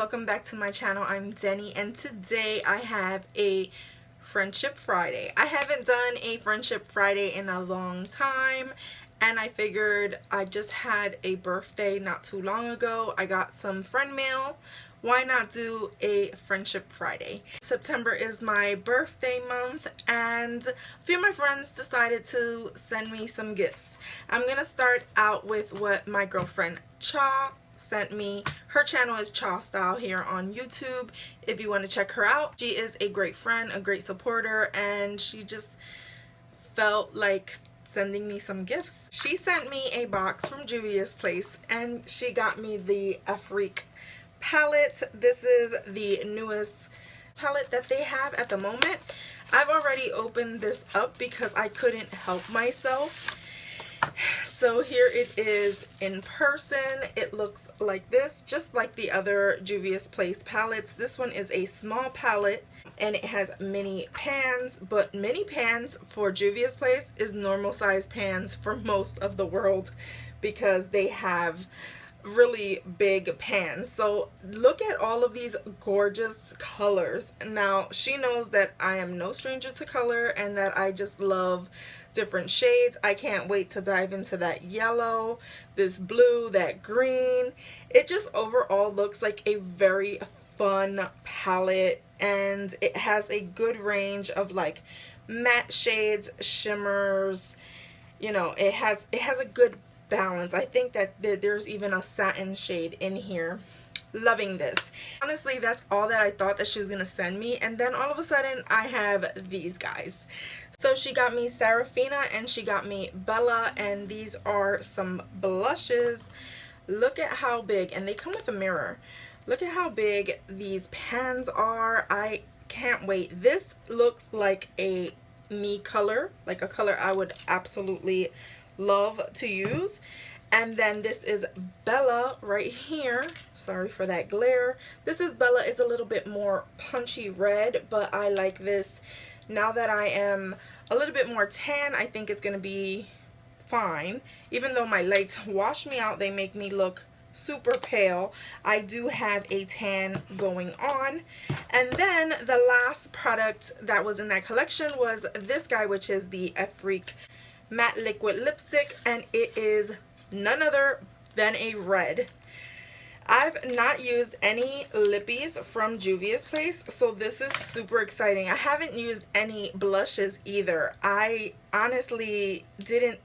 welcome back to my channel. I'm Denny, and today I have a Friendship Friday. I haven't done a Friendship Friday in a long time, and I figured I just had a birthday not too long ago. I got some friend mail. Why not do a Friendship Friday? September is my birthday month, and a few of my friends decided to send me some gifts. I'm gonna start out with what my girlfriend Cha sent me. Her channel is Cha Style here on YouTube if you want to check her out. She is a great friend, a great supporter, and she just felt like sending me some gifts. She sent me a box from Juvia's Place, and she got me the Afrique palette. This is the newest palette that they have at the moment. I've already opened this up because I couldn't help myself. So here it is in person. It looks like this, just like the other Juvia's Place palettes. This one is a small palette and it has mini pans, but mini pans for Juvia's Place is normal size pans for most of the world because they have really big pans. So look at all of these gorgeous colors. Now she knows that I am no stranger to color and that I just love different shades. I can't wait to dive into that yellow, this blue, that green. It just overall looks like a very fun palette, and it has a good range of like matte shades, shimmers. You know, it has a good balance. I think that there's even a satin shade in here. Loving this. Honestly, that's all that I thought that she was gonna send me, and then all of a sudden I have these guys. So she got me Serafina and she got me Bella, and these are some blushes. Look at how big, and they come with a mirror. Look at how big these pans are. I can't wait. This looks like a me color, like a color I would absolutely love to use. And then this is Bella right here. Sorry for that glare. This is Bella. Is a little bit more punchy red, but I like this. Now that I am a little bit more tan, I think it's gonna be fine. Even though my lights wash me out, they make me look super pale. I do have a tan going on. And then the last product that was in that collection was this guy, which is the Afrique matte liquid lipstick, and it is none other than a red. I've not used any lippies from Juvia's Place, so this is super exciting. I haven't used any blushes either. I honestly didn't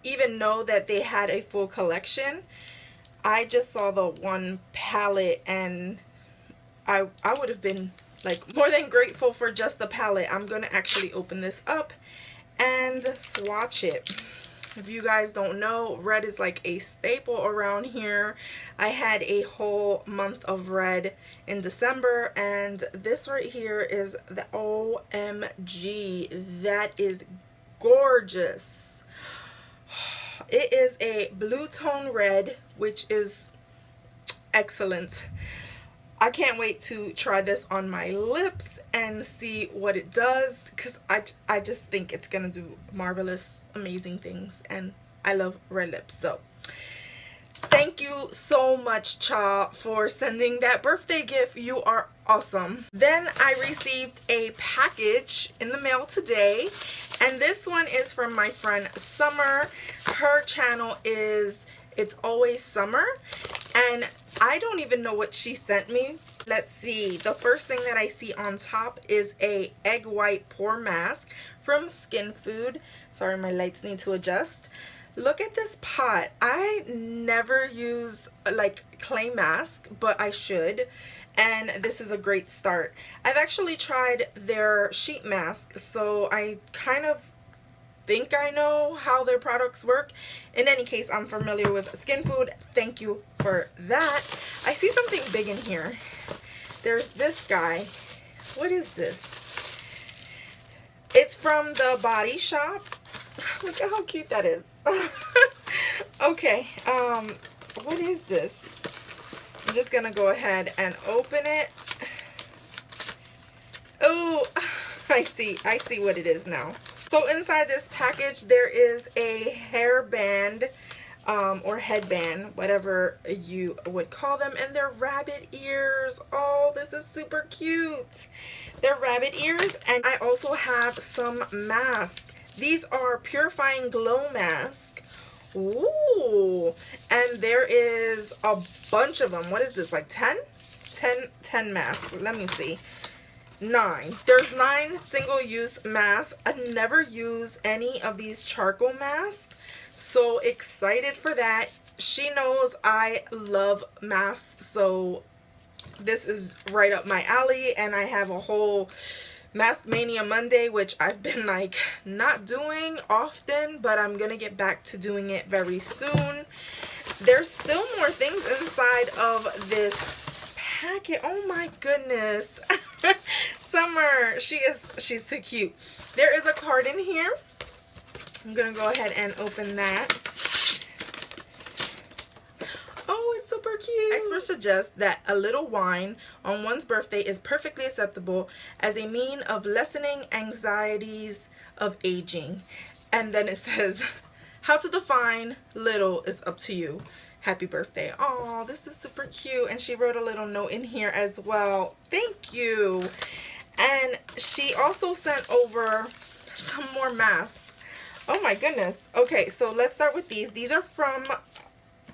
even know that they had a full collection. I just saw the one palette, and I would have been like more than grateful for just the palette. I'm gonna actually open this up and swatch it. If you guys don't know, red is like a staple around here. I had a whole month of red in December, and this right here is the OMG. That is gorgeous. It is a blue tone red, which is excellent. I can't wait to try this on my lips and see what it does, because I just think it's gonna do marvelous, amazing things, and I love red lips. So thank you so much, Cha, for sending that birthday gift. You are awesome. Then I received a package in the mail today, and this one is from my friend Summer. Her channel is It's Always Summer, and I don't even know what she sent me. Let's see. The first thing that I see on top is a egg white pore mask from Skin Food. Sorry, my lights need to adjust. Look at this pot. I never use like clay mask, but I should, and this is a great start. I've actually tried their sheet mask, so I kind of think I know how their products work. In any case, I'm familiar with Skin Food. Thank you for that. I see something big in here. There's this guy. What is this? It's from the Body Shop. Look at how cute that is. Okay, what is this? I'm just gonna go ahead and open it. Oh, I see what it is now. So inside this package there is a hairband or headband, whatever you would call them, and they're rabbit ears. Oh, this is super cute. They're rabbit ears. And I also have some masks. These are purifying glow masks. Ooh, and there is a bunch of them. What is this, like 10 masks? Let me see. 9. There's 9 single-use masks. I've never used any of these charcoal masks, so excited for that. She knows I love masks, so this is right up my alley. And I have a whole Mask Mania Monday, which I've been like not doing often, but I'm gonna get back to doing it very soon. There's still more things inside of this packet. Oh my goodness. Summer, she's too cute. There is a card in here. I'm gonna go ahead and open that. Oh, it's super cute. Experts suggest that a little wine on one's birthday is perfectly acceptable as a mean of lessening anxieties of aging. And then it says, how to define little is up to you. Happy birthday. Oh, this is super cute. And she wrote a little note in here as well. Thank you. And she also sent over some more masks. Oh my goodness. Okay, so let's start with these. These are from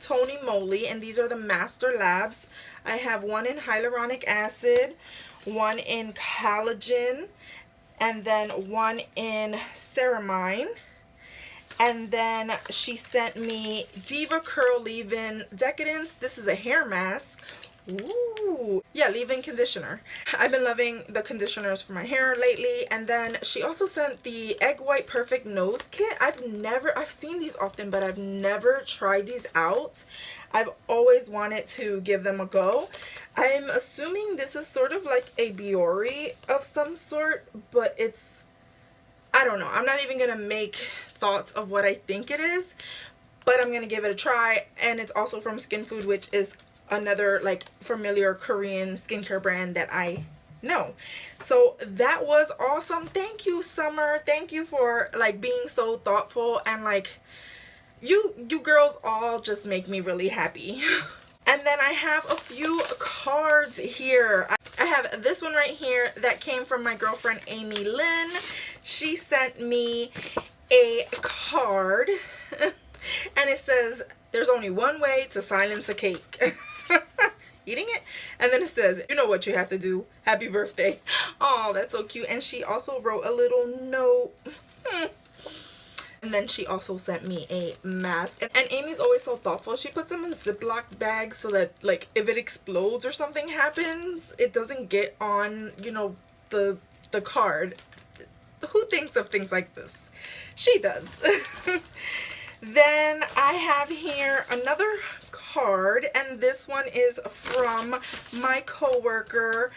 Tony Moly, and these are the Master Labs. I have one in hyaluronic acid, one in collagen, and then one in ceramide. And then she sent me Diva Curl Leave-In Decadence. This is a hair mask. Ooh, yeah, leave-in conditioner. I've been loving the conditioners for my hair lately. And then she also sent the Egg White Perfect Nose Kit. I've seen these often, but I've never tried these out. I've always wanted to give them a go. I'm assuming this is sort of like a Biore of some sort, but it's, I don't know. I'm not even gonna make thoughts of what I think it is, but I'm gonna give it a try. And it's also from Skin Food, which is another like familiar Korean skincare brand that I know. So that was awesome. Thank you, Summer. Thank you for like being so thoughtful, and like you girls all just make me really happy. And then I have a few cards here. I have this one right here that came from my girlfriend Amy Lynn. She sent me a card and it says, there's only one way to silence a cake. Eating it. And then it says, you know what you have to do. Happy birthday. Oh, that's so cute. And she also wrote a little note. And then she also sent me a mask. And Amy's always so thoughtful. She puts them in Ziploc bags so that like if it explodes or something happens, it doesn't get on, you know, the card. Who thinks of things like this? She does. Then I have here another card, and this one is from my coworker.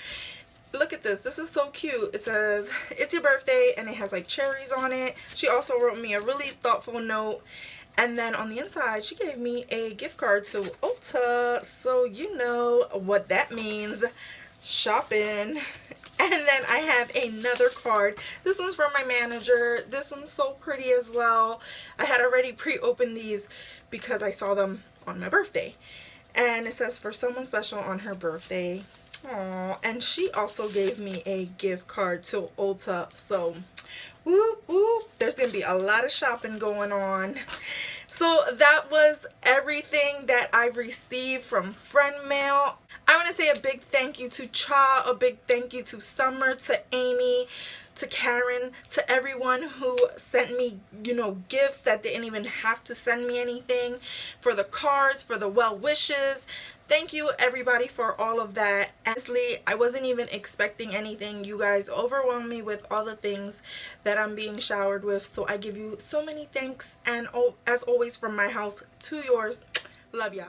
Look at this. This is so cute. It says, it's your birthday, and it has like cherries on it. She also wrote me a really thoughtful note. And then on the inside, she gave me a gift card to Ulta. So you know what that means. Shopping. And then I have another card. This one's from my manager. This one's so pretty as well. I had already pre-opened these because I saw them on my birthday. And it says, for someone special on her birthday. Aww. And she also gave me a gift card to Ulta. So, whoop, whoop. There's going to be a lot of shopping going on. So that was everything that I've received from friend mail. I want to say a big thank you to Cha, a big thank you to Summer, to Amy, to Karen, to everyone who sent me, you know, gifts that didn't even have to send me anything, for the cards, for the well wishes. Thank you everybody for all of that. Honestly, I wasn't even expecting anything. You guys overwhelmed me with all the things that I'm being showered with. So I give you so many thanks, and as always, from my house to yours, love y'all.